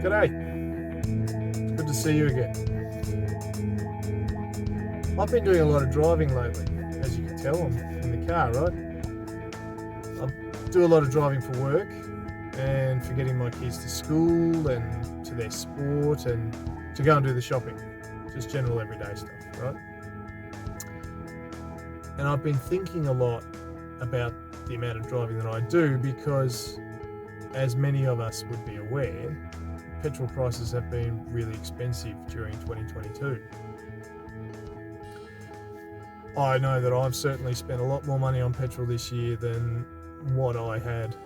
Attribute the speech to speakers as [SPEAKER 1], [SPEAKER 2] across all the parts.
[SPEAKER 1] G'day. Good to see you again. I've been doing a lot of driving lately. As you can tell, I'm in the car, right? I do a lot of driving for work and for getting my kids to school and to their sport and to go and do the shopping. Just general everyday stuff, right? And I've been thinking a lot about the amount of driving that I do because, as many of us would be aware, petrol prices have been really expensive during 2022. I know that I've certainly spent a lot more money on petrol this year than what I had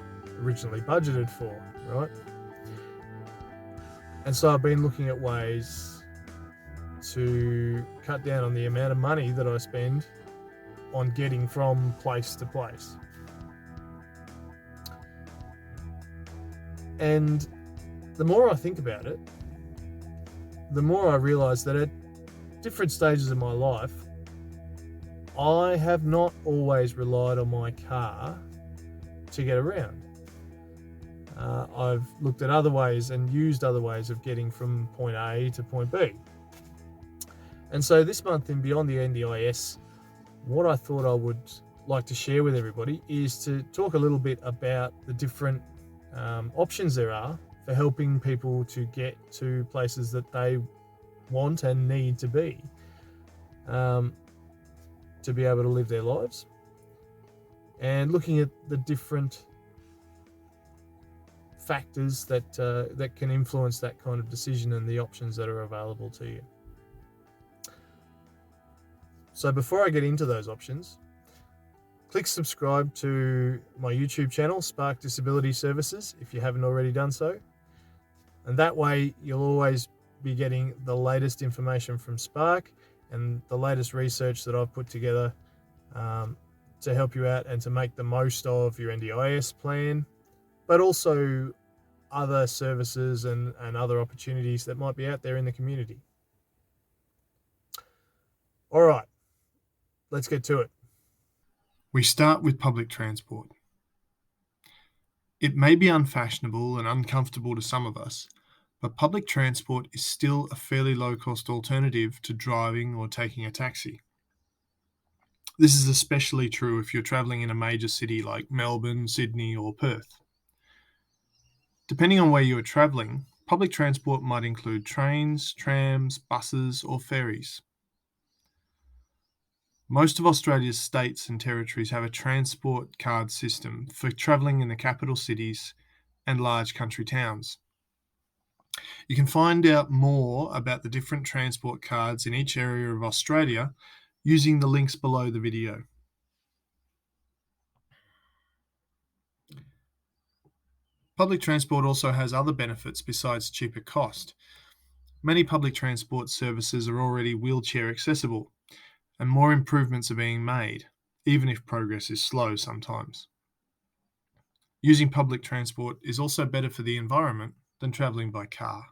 [SPEAKER 1] originally budgeted for, right? And so I've been looking at ways to cut down on the amount of money that I spend on getting from place to place. And the more I think about it, the more I realise that at different stages of my life, I have not always relied on my car to get around. I've looked at other ways and used other ways of getting from point A to point B. And so this month in Beyond the NDIS, what I thought I would like to share with everybody is to talk a little bit about the different options there are for helping people to get to places that they want and need to be able to live their lives, and looking at the different factors that can influence that kind of decision and the options that are available to you. So before I get into those options, click subscribe to my YouTube channel, Spark Disability Services, if you haven't already done so. And that way you'll always be getting the latest information from Spark and the latest research that I've put together to help you out and to make the most of your NDIS plan, but also other services and other opportunities that might be out there in the community. All right, let's get to it.
[SPEAKER 2] We start with public transport. It may be unfashionable and uncomfortable to some of us, but public transport is still a fairly low-cost alternative to driving or taking a taxi. This is especially true if you're travelling in a major city like Melbourne, Sydney, or Perth. Depending on where you are travelling, public transport might include trains, trams, buses, or ferries. Most of Australia's states and territories have a transport card system for travelling in the capital cities and large country towns. You can find out more about the different transport cards in each area of Australia using the links below the video. Public transport also has other benefits besides cheaper cost. Many public transport services are already wheelchair accessible, and more improvements are being made, even if progress is slow sometimes. Using public transport is also better for the environment than travelling by car.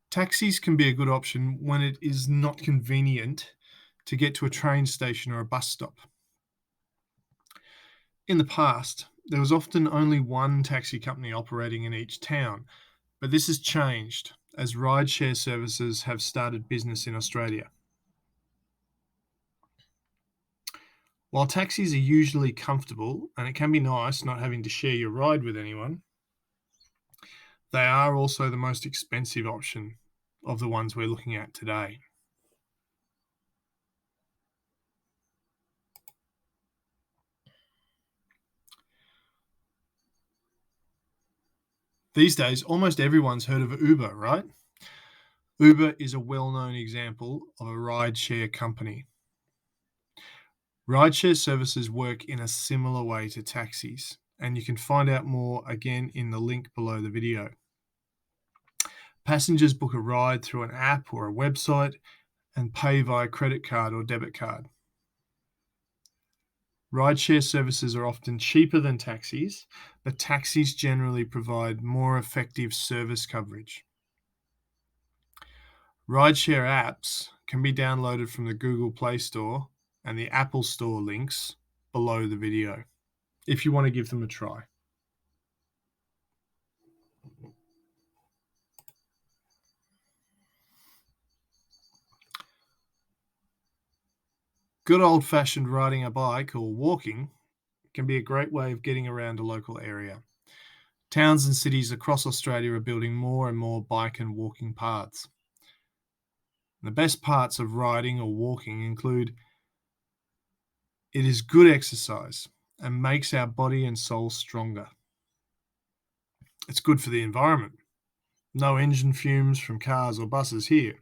[SPEAKER 2] Taxis can be a good option when it is not convenient to get to a train station or a bus stop. In the past, there was often only one taxi company operating in each town, but this has changed as rideshare services have started business in Australia. While taxis are usually comfortable and it can be nice not having to share your ride with anyone, they are also the most expensive option of the ones we're looking at today. These days, almost everyone's heard of Uber, right? Uber is a well-known example of a rideshare company. Rideshare services work in a similar way to taxis, and you can find out more again in the link below the video. Passengers book a ride through an app or a website and pay via credit card or debit card. Rideshare services are often cheaper than taxis, but taxis generally provide more effective service coverage. Rideshare apps can be downloaded from the Google Play Store and the Apple Store links below the video if you want to give them a try. Good old-fashioned riding a bike or walking can be a great way of getting around a local area. Towns and cities across Australia are building more and more bike and walking paths. The best parts of riding or walking include it is good exercise and makes our body and soul stronger. It's good for the environment. No engine fumes from cars or buses here.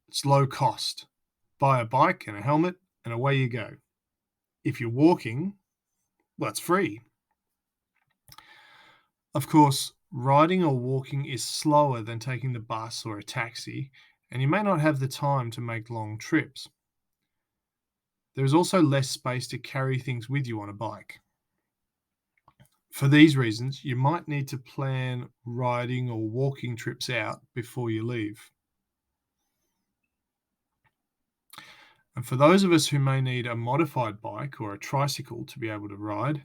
[SPEAKER 2] It's low cost. Buy a bike and a helmet and away you go. If you're walking, well, it's free. Of course, riding or walking is slower than taking the bus or a taxi, and you may not have the time to make long trips. There is also less space to carry things with you on a bike. For these reasons, you might need to plan riding or walking trips out before you leave. And for those of us who may need a modified bike or a tricycle to be able to ride,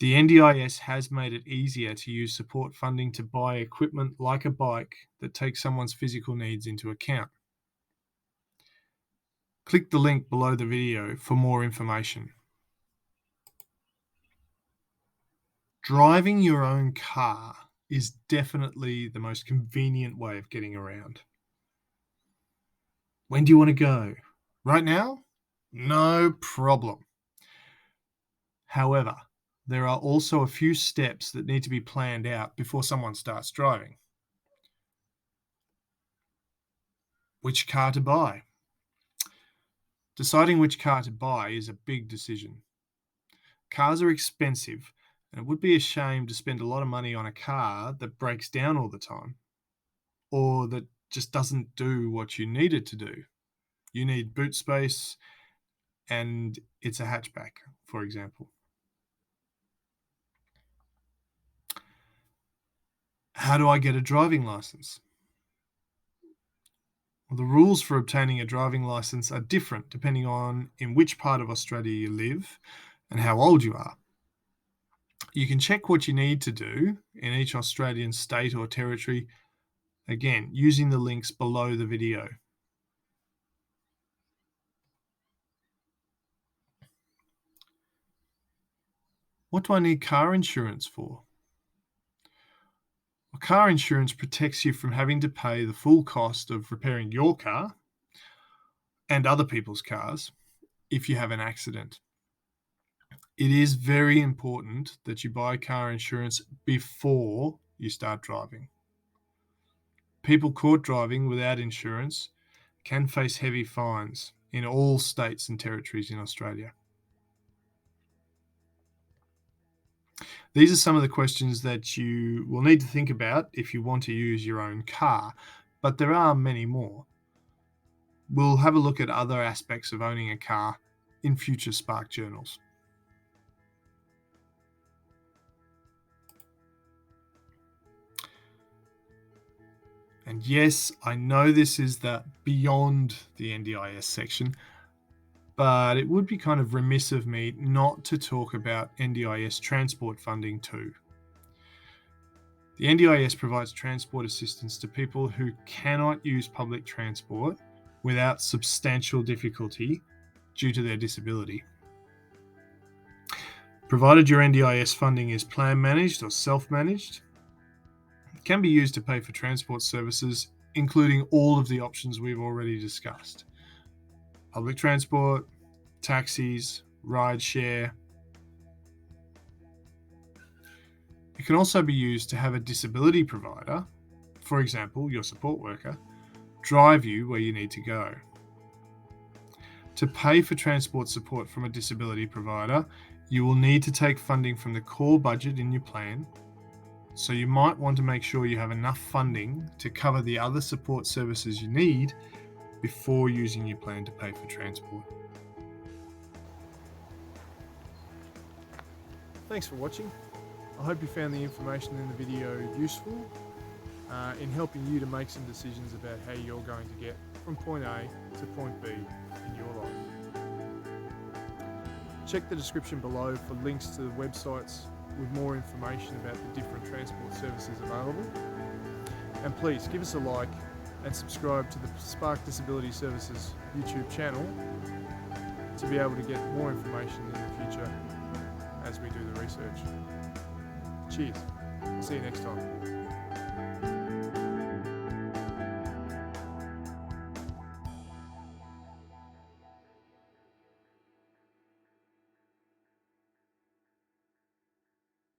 [SPEAKER 2] the NDIS has made it easier to use support funding to buy equipment like a bike that takes someone's physical needs into account. Click the link below the video for more information. Driving your own car is definitely the most convenient way of getting around. When do you want to go? Right now? No problem. However, there are also a few steps that need to be planned out before someone starts driving. Which car to buy? Deciding which car to buy is a big decision. Cars are expensive, and it would be a shame to spend a lot of money on a car that breaks down all the time, or that just doesn't do what you need it to do. You need boot space, and it's a hatchback, for example. How do I get a driving license? Well, the rules for obtaining a driving license are different depending on in which part of Australia you live and how old you are. You can check what you need to do in each Australian state or territory, again, using the links below the video. What do I need car insurance for? Well, car insurance protects you from having to pay the full cost of repairing your car and other people's cars if you have an accident. It is very important that you buy car insurance before you start driving. People caught driving without insurance can face heavy fines in all states and territories in Australia. These are some of the questions that you will need to think about if you want to use your own car, but there are many more. We'll have a look at other aspects of owning a car in future Spark journals. And yes, I know this is the beyond the NDIS section, but it would be kind of remiss of me not to talk about NDIS transport funding too. The NDIS provides transport assistance to people who cannot use public transport without substantial difficulty due to their disability. Provided your NDIS funding is plan managed or self-managed, it can be used to pay for transport services, including all of the options we've already discussed. Public transport, taxis, rideshare. It can also be used to have a disability provider, for example, your support worker, drive you where you need to go. To pay for transport support from a disability provider, you will need to take funding from the core budget in your plan, so you might want to make sure you have enough funding to cover the other support services you need before using your plan to pay for transport.
[SPEAKER 1] Thanks for watching. I hope you found the information in the video useful in helping you to make some decisions about how you're going to get from point A to point B in your life. Check the description below for links to the websites with more information about the different transport services available. And please give us a like and subscribe to the Spark Disability Services YouTube channel to be able to get more information in the future as we do the research. Cheers. See you next time.